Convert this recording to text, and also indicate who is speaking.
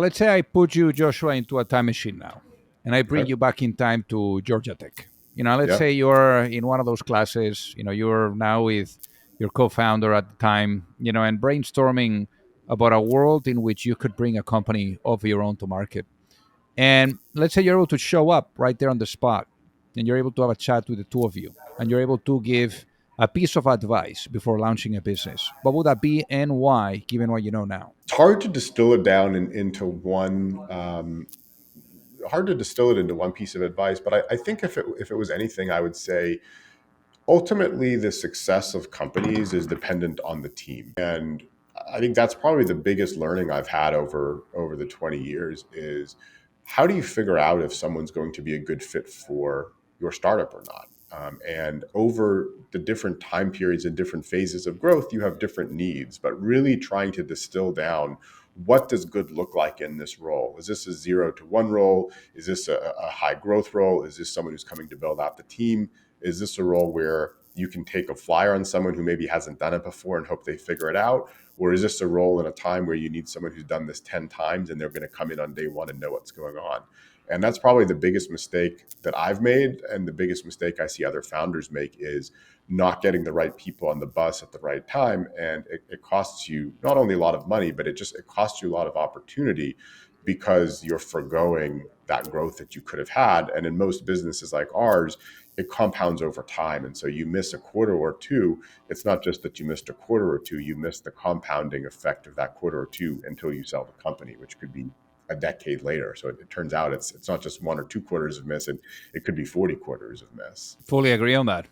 Speaker 1: Let's say I put you, Joshua, into a time machine now, and I bring
Speaker 2: Okay.
Speaker 1: you back in time to Georgia Tech. Let's
Speaker 2: Yeah.
Speaker 1: say you're in one of those classes. You're now with your co-founder at the time. And brainstorming about a world in which you could bring a company of your own to market. And let's say you're able to show up right there on the spot, and you're able to have a chat with the two of you, and you're able to give a piece of advice before launching a business. What would that be, and why, given what you know now?
Speaker 2: It's hard to distill it down into one. Hard to distill it into one piece of advice, but I think if it was anything, I would say ultimately the success of companies is dependent on the team, and I think that's probably the biggest learning I've had over the 20 years is how do you figure out if someone's going to be a good fit for your startup or not. And over the different time periods and different phases of growth, you have different needs, but really trying to distill down what does good look like in this role? Is this a 0 to 1 role? Is this a high growth role? Is this someone who's coming to build out the team? Is this a role where you can take a flyer on someone who maybe hasn't done it before and hope they figure it out? Or is this a role in a time where you need someone who's done this 10 times and they're going to come in on day one and know what's going on? And that's probably the biggest mistake that I've made. And the biggest mistake I see other founders make is not getting the right people on the bus at the right time. And it costs you not only a lot of money, but it costs you a lot of opportunity because you're foregoing that growth that you could have had. And in most businesses like ours, it compounds over time. And so you miss a quarter or two. It's not just that you missed a quarter or two, you missed the compounding effect of that quarter or two until you sell the company, which could be a decade later. So it turns out it's not just 1 or 2 quarters of miss, it could be 40 quarters of miss.
Speaker 1: Fully agree on that.